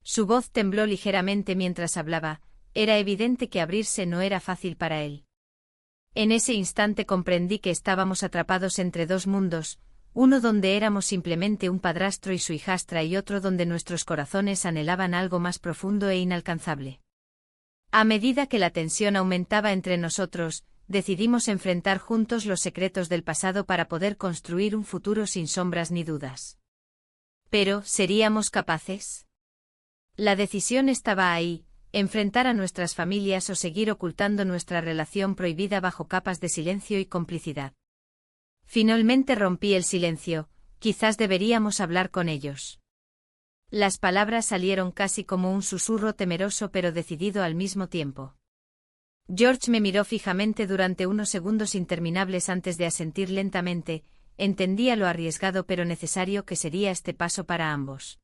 Su voz tembló ligeramente mientras hablaba. Era evidente que abrirse no era fácil para él. En ese instante comprendí que estábamos atrapados entre dos mundos, uno donde éramos simplemente un padrastro y su hijastra y otro donde nuestros corazones anhelaban algo más profundo e inalcanzable. A medida que la tensión aumentaba entre nosotros, decidimos enfrentar juntos los secretos del pasado para poder construir un futuro sin sombras ni dudas. Pero, ¿seríamos capaces? La decisión estaba ahí, enfrentar a nuestras familias o seguir ocultando nuestra relación prohibida bajo capas de silencio y complicidad. Finalmente rompí el silencio. Quizás deberíamos hablar con ellos. Las palabras salieron casi como un susurro temeroso pero decidido al mismo tiempo. George me miró fijamente durante unos segundos interminables antes de asentir lentamente. Entendía lo arriesgado pero necesario que sería este paso para ambos.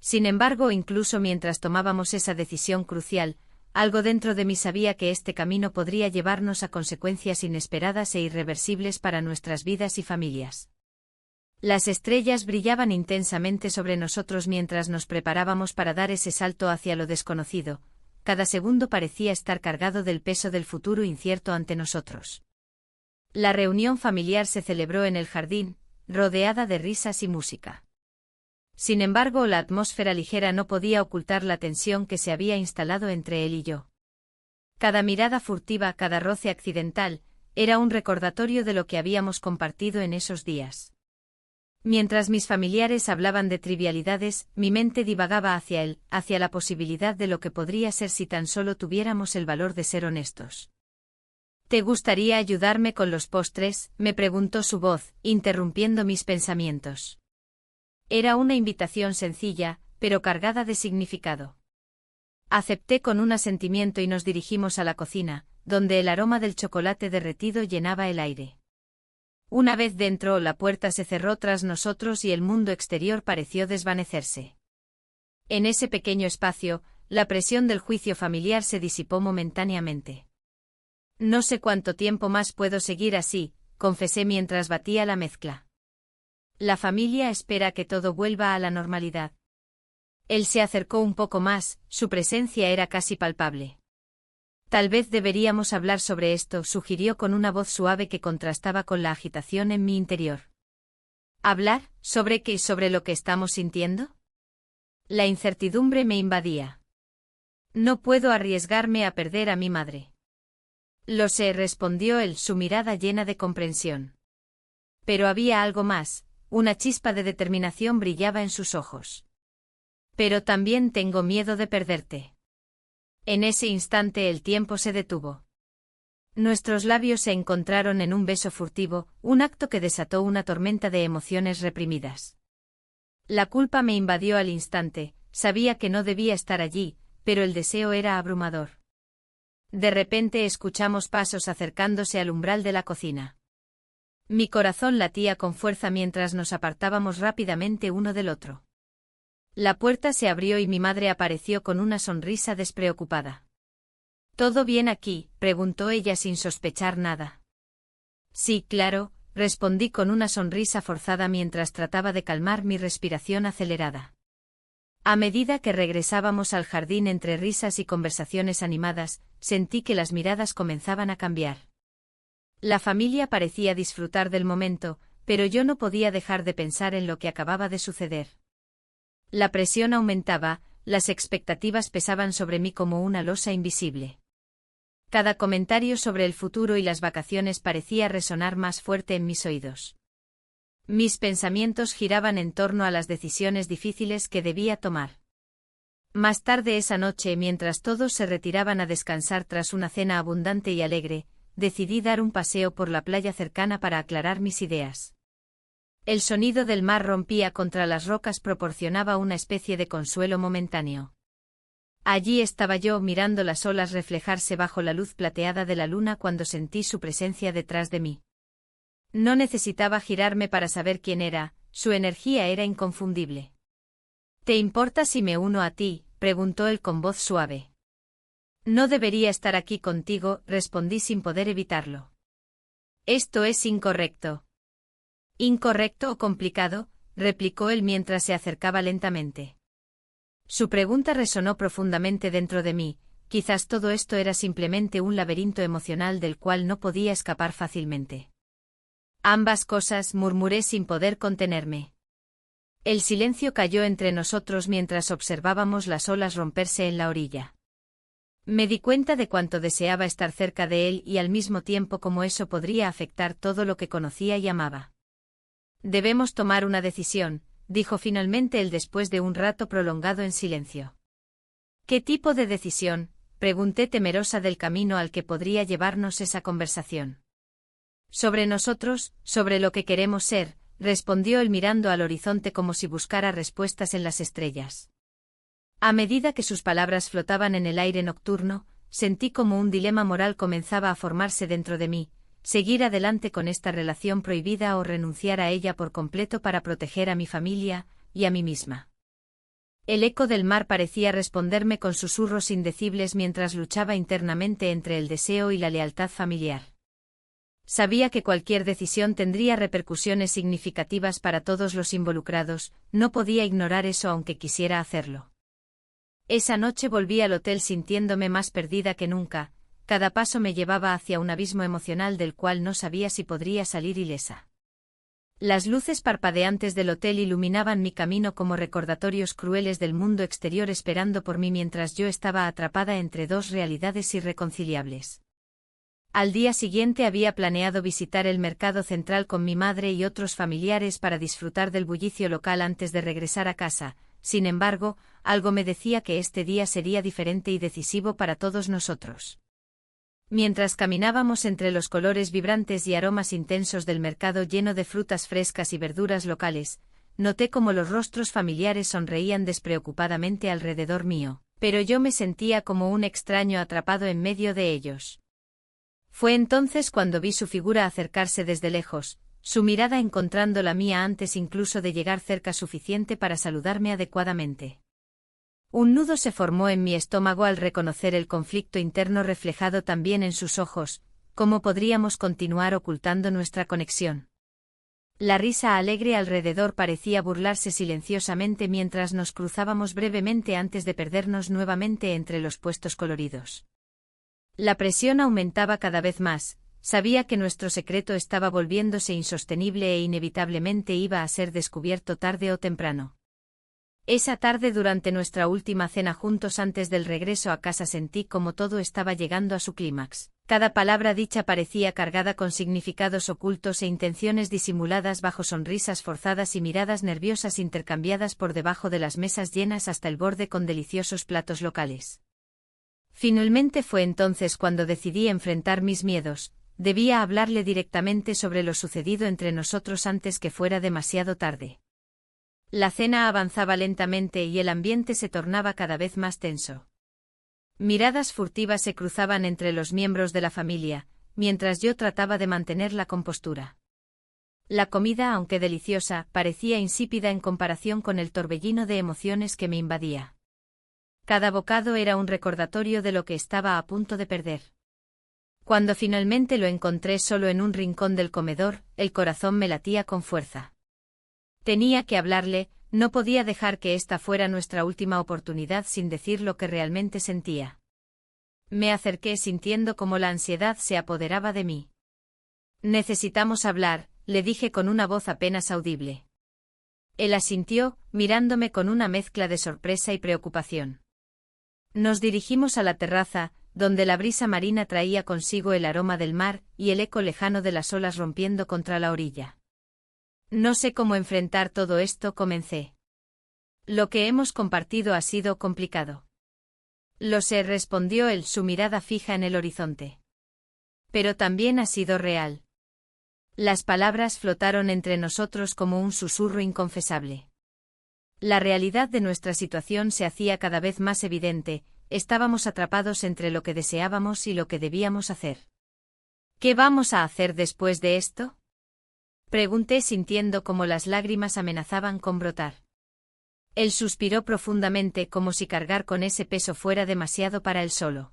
Sin embargo, incluso mientras tomábamos esa decisión crucial, algo dentro de mí sabía que este camino podría llevarnos a consecuencias inesperadas e irreversibles para nuestras vidas y familias. Las estrellas brillaban intensamente sobre nosotros mientras nos preparábamos para dar ese salto hacia lo desconocido. Cada segundo parecía estar cargado del peso del futuro incierto ante nosotros. La reunión familiar se celebró en el jardín, rodeada de risas y música. Sin embargo, la atmósfera ligera no podía ocultar la tensión que se había instalado entre él y yo. Cada mirada furtiva, cada roce accidental, era un recordatorio de lo que habíamos compartido en esos días. Mientras mis familiares hablaban de trivialidades, mi mente divagaba hacia él, hacia la posibilidad de lo que podría ser si tan solo tuviéramos el valor de ser honestos. ¿Te gustaría ayudarme con los postres?, me preguntó su voz, interrumpiendo mis pensamientos. Era una invitación sencilla, pero cargada de significado. Acepté con un asentimiento y nos dirigimos a la cocina, donde el aroma del chocolate derretido llenaba el aire. Una vez dentro, la puerta se cerró tras nosotros y el mundo exterior pareció desvanecerse. En ese pequeño espacio, la presión del juicio familiar se disipó momentáneamente. No sé cuánto tiempo más puedo seguir así, confesé mientras batía la mezcla. La familia espera que todo vuelva a la normalidad. Él se acercó un poco más, su presencia era casi palpable. Tal vez deberíamos hablar sobre esto, sugirió con una voz suave que contrastaba con la agitación en mi interior. ¿Hablar? ¿Sobre qué y sobre lo que estamos sintiendo? La incertidumbre me invadía. No puedo arriesgarme a perder a mi madre. Lo sé, respondió él, su mirada llena de comprensión. Pero había algo más, una chispa de determinación brillaba en sus ojos. Pero también tengo miedo de perderte. En ese instante el tiempo se detuvo. Nuestros labios se encontraron en un beso furtivo, un acto que desató una tormenta de emociones reprimidas. La culpa me invadió al instante, sabía que no debía estar allí, pero el deseo era abrumador. De repente escuchamos pasos acercándose al umbral de la cocina. Mi corazón latía con fuerza mientras nos apartábamos rápidamente uno del otro. La puerta se abrió y mi madre apareció con una sonrisa despreocupada. ¿Todo bien aquí?, preguntó ella sin sospechar nada. Sí, claro, respondí con una sonrisa forzada mientras trataba de calmar mi respiración acelerada. A medida que regresábamos al jardín entre risas y conversaciones animadas, sentí que las miradas comenzaban a cambiar. La familia parecía disfrutar del momento, pero yo no podía dejar de pensar en lo que acababa de suceder. La presión aumentaba, las expectativas pesaban sobre mí como una losa invisible. Cada comentario sobre el futuro y las vacaciones parecía resonar más fuerte en mis oídos. Mis pensamientos giraban en torno a las decisiones difíciles que debía tomar. Más tarde esa noche, mientras todos se retiraban a descansar tras una cena abundante y alegre, decidí dar un paseo por la playa cercana para aclarar mis ideas. El sonido del mar rompía contra las rocas proporcionaba una especie de consuelo momentáneo. Allí estaba yo mirando las olas reflejarse bajo la luz plateada de la luna cuando sentí su presencia detrás de mí. No necesitaba girarme para saber quién era, su energía era inconfundible. ¿Te importa si me uno a ti?, preguntó él con voz suave. No debería estar aquí contigo, respondí sin poder evitarlo. Esto es incorrecto. ¿Incorrecto o complicado?, replicó él mientras se acercaba lentamente. Su pregunta resonó profundamente dentro de mí, quizás todo esto era simplemente un laberinto emocional del cual no podía escapar fácilmente. Ambas cosas, murmuré sin poder contenerme. El silencio cayó entre nosotros mientras observábamos las olas romperse en la orilla. Me di cuenta de cuánto deseaba estar cerca de él y al mismo tiempo cómo eso podría afectar todo lo que conocía y amaba. Debemos tomar una decisión, dijo finalmente él después de un rato prolongado en silencio. ¿Qué tipo de decisión?, pregunté temerosa del camino al que podría llevarnos esa conversación. Sobre nosotros, sobre lo que queremos ser, respondió él mirando al horizonte como si buscara respuestas en las estrellas. A medida que sus palabras flotaban en el aire nocturno, sentí como un dilema moral comenzaba a formarse dentro de mí, seguir adelante con esta relación prohibida o renunciar a ella por completo para proteger a mi familia, y a mí misma. El eco del mar parecía responderme con susurros indecibles mientras luchaba internamente entre el deseo y la lealtad familiar. Sabía que cualquier decisión tendría repercusiones significativas para todos los involucrados, no podía ignorar eso aunque quisiera hacerlo. Esa noche volví al hotel sintiéndome más perdida que nunca, cada paso me llevaba hacia un abismo emocional del cual no sabía si podría salir ilesa. Las luces parpadeantes del hotel iluminaban mi camino como recordatorios crueles del mundo exterior esperando por mí mientras yo estaba atrapada entre dos realidades irreconciliables. Al día siguiente había planeado visitar el mercado central con mi madre y otros familiares para disfrutar del bullicio local antes de regresar a casa, sin embargo, algo me decía que este día sería diferente y decisivo para todos nosotros. Mientras caminábamos entre los colores vibrantes y aromas intensos del mercado lleno de frutas frescas y verduras locales, noté cómo los rostros familiares sonreían despreocupadamente alrededor mío, pero yo me sentía como un extraño atrapado en medio de ellos. Fue entonces cuando vi su figura acercarse desde lejos, su mirada encontrando la mía antes incluso de llegar cerca suficiente para saludarme adecuadamente. Un nudo se formó en mi estómago al reconocer el conflicto interno reflejado también en sus ojos. ¿Cómo podríamos continuar ocultando nuestra conexión? La risa alegre alrededor parecía burlarse silenciosamente mientras nos cruzábamos brevemente antes de perdernos nuevamente entre los puestos coloridos. La presión aumentaba cada vez más, sabía que nuestro secreto estaba volviéndose insostenible e inevitablemente iba a ser descubierto tarde o temprano. Esa tarde durante nuestra última cena juntos antes del regreso a casa sentí como todo estaba llegando a su clímax. Cada palabra dicha parecía cargada con significados ocultos e intenciones disimuladas bajo sonrisas forzadas y miradas nerviosas intercambiadas por debajo de las mesas llenas hasta el borde con deliciosos platos locales. Finalmente fue entonces cuando decidí enfrentar mis miedos. Debía hablarle directamente sobre lo sucedido entre nosotros antes que fuera demasiado tarde. La cena avanzaba lentamente y el ambiente se tornaba cada vez más tenso. Miradas furtivas se cruzaban entre los miembros de la familia, mientras yo trataba de mantener la compostura. La comida, aunque deliciosa, parecía insípida en comparación con el torbellino de emociones que me invadía. Cada bocado era un recordatorio de lo que estaba a punto de perder. Cuando finalmente lo encontré solo en un rincón del comedor, el corazón me latía con fuerza. Tenía que hablarle, no podía dejar que esta fuera nuestra última oportunidad sin decir lo que realmente sentía. Me acerqué sintiendo cómo la ansiedad se apoderaba de mí. Necesitamos hablar, le dije con una voz apenas audible. Él asintió, mirándome con una mezcla de sorpresa y preocupación. Nos dirigimos a la terraza, donde la brisa marina traía consigo el aroma del mar y el eco lejano de las olas rompiendo contra la orilla. No sé cómo enfrentar todo esto, comencé. Lo que hemos compartido ha sido complicado. Lo sé, respondió él, su mirada fija en el horizonte. Pero también ha sido real. Las palabras flotaron entre nosotros como un susurro inconfesable. La realidad de nuestra situación se hacía cada vez más evidente, estábamos atrapados entre lo que deseábamos y lo que debíamos hacer. ¿Qué vamos a hacer después de esto?, pregunté sintiendo cómo las lágrimas amenazaban con brotar. Él suspiró profundamente como si cargar con ese peso fuera demasiado para él solo.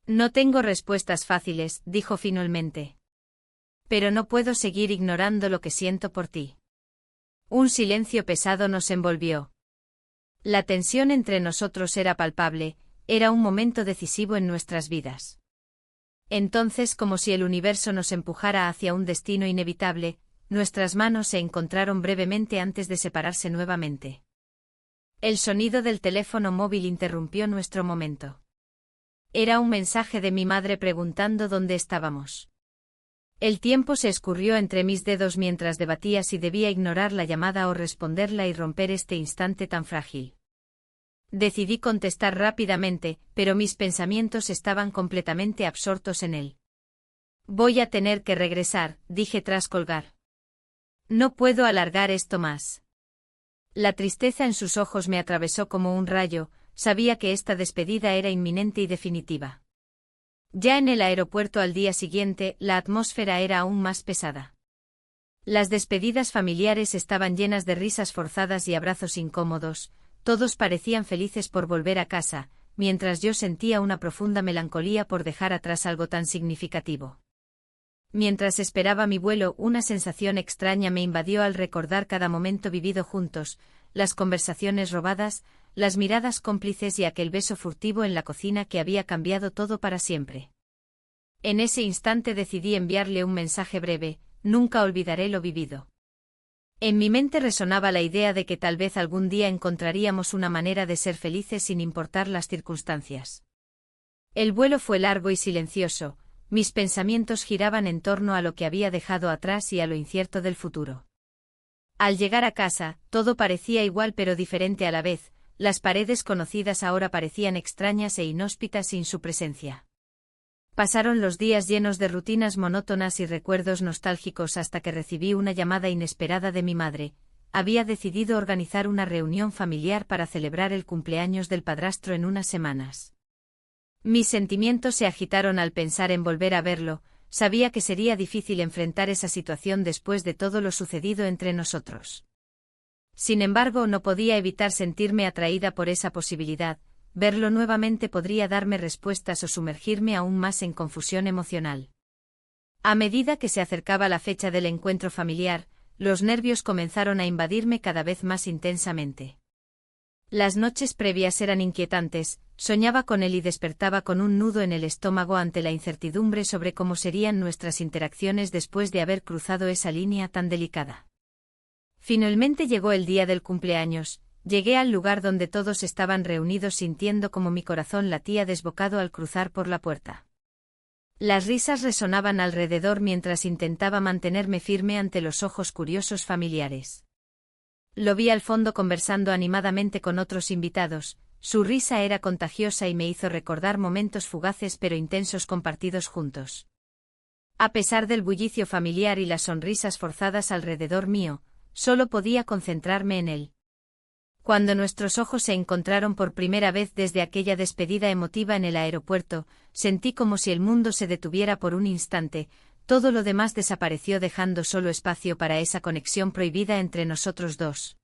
No tengo respuestas fáciles, dijo finalmente. Pero no puedo seguir ignorando lo que siento por ti. Un silencio pesado nos envolvió. La tensión entre nosotros era palpable, era un momento decisivo en nuestras vidas. Entonces, como si el universo nos empujara hacia un destino inevitable, nuestras manos se encontraron brevemente antes de separarse nuevamente. El sonido del teléfono móvil interrumpió nuestro momento. Era un mensaje de mi madre preguntando dónde estábamos. El tiempo se escurrió entre mis dedos mientras debatía si debía ignorar la llamada o responderla y romper este instante tan frágil. Decidí contestar rápidamente, pero mis pensamientos estaban completamente absortos en él. Voy a tener que regresar, dije tras colgar. No puedo alargar esto más. La tristeza en sus ojos me atravesó como un rayo, sabía que esta despedida era inminente y definitiva. Ya en el aeropuerto al día siguiente, la atmósfera era aún más pesada. Las despedidas familiares estaban llenas de risas forzadas y abrazos incómodos, todos parecían felices por volver a casa, mientras yo sentía una profunda melancolía por dejar atrás algo tan significativo. Mientras esperaba mi vuelo, una sensación extraña me invadió al recordar cada momento vivido juntos, las conversaciones robadas, las miradas cómplices y aquel beso furtivo en la cocina que había cambiado todo para siempre. En ese instante decidí enviarle un mensaje breve: nunca olvidaré lo vivido. En mi mente resonaba la idea de que tal vez algún día encontraríamos una manera de ser felices sin importar las circunstancias. El vuelo fue largo y silencioso, mis pensamientos giraban en torno a lo que había dejado atrás y a lo incierto del futuro. Al llegar a casa, todo parecía igual pero diferente a la vez, las paredes conocidas ahora parecían extrañas e inhóspitas sin su presencia. Pasaron los días llenos de rutinas monótonas y recuerdos nostálgicos hasta que recibí una llamada inesperada de mi madre. Había decidido organizar una reunión familiar para celebrar el cumpleaños del padrastro en unas semanas. Mis sentimientos se agitaron al pensar en volver a verlo, sabía que sería difícil enfrentar esa situación después de todo lo sucedido entre nosotros. Sin embargo, no podía evitar sentirme atraída por esa posibilidad. Verlo nuevamente podría darme respuestas o sumergirme aún más en confusión emocional. A medida que se acercaba la fecha del encuentro familiar, los nervios comenzaron a invadirme cada vez más intensamente. Las noches previas eran inquietantes, soñaba con él y despertaba con un nudo en el estómago ante la incertidumbre sobre cómo serían nuestras interacciones después de haber cruzado esa línea tan delicada. Finalmente llegó el día del cumpleaños. Llegué al lugar donde todos estaban reunidos sintiendo como mi corazón latía desbocado al cruzar por la puerta. Las risas resonaban alrededor mientras intentaba mantenerme firme ante los ojos curiosos familiares. Lo vi al fondo conversando animadamente con otros invitados, su risa era contagiosa y me hizo recordar momentos fugaces pero intensos compartidos juntos. A pesar del bullicio familiar y las sonrisas forzadas alrededor mío, solo podía concentrarme en él. Cuando nuestros ojos se encontraron por primera vez desde aquella despedida emotiva en el aeropuerto, sentí como si el mundo se detuviera por un instante, todo lo demás desapareció dejando solo espacio para esa conexión prohibida entre nosotros dos.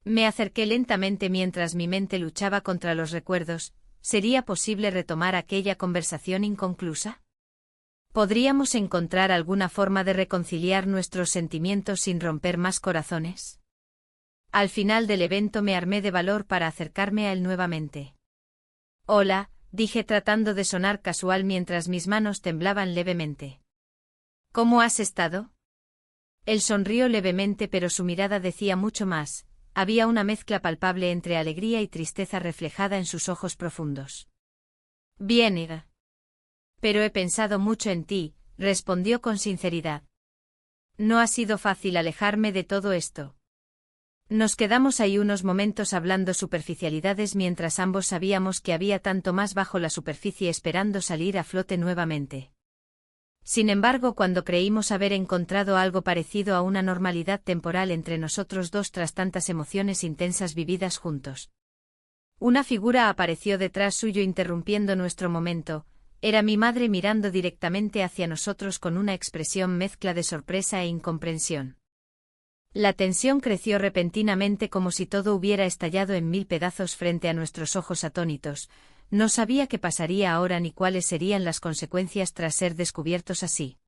Me acerqué lentamente mientras mi mente luchaba contra los recuerdos. ¿Sería posible retomar aquella conversación inconclusa? ¿Podríamos encontrar alguna forma de reconciliar nuestros sentimientos sin romper más corazones? Al final del evento me armé de valor para acercarme a él nuevamente. Hola, dije tratando de sonar casual mientras mis manos temblaban levemente. ¿Cómo has estado? Él sonrió levemente pero su mirada decía mucho más, había una mezcla palpable entre alegría y tristeza reflejada en sus ojos profundos. Bien, Ida. Pero he pensado mucho en ti, respondió con sinceridad. No ha sido fácil alejarme de todo esto. Nos quedamos ahí unos momentos hablando superficialidades mientras ambos sabíamos que había tanto más bajo la superficie esperando salir a flote nuevamente. Sin embargo, cuando creímos haber encontrado algo parecido a una normalidad temporal entre nosotros dos tras tantas emociones intensas vividas juntos, una figura apareció detrás suyo interrumpiendo nuestro momento. Era mi madre mirando directamente hacia nosotros con una expresión mezcla de sorpresa e incomprensión. La tensión creció repentinamente como si todo hubiera estallado en mil pedazos frente a nuestros ojos atónitos. No sabía qué pasaría ahora ni cuáles serían las consecuencias tras ser descubiertos así.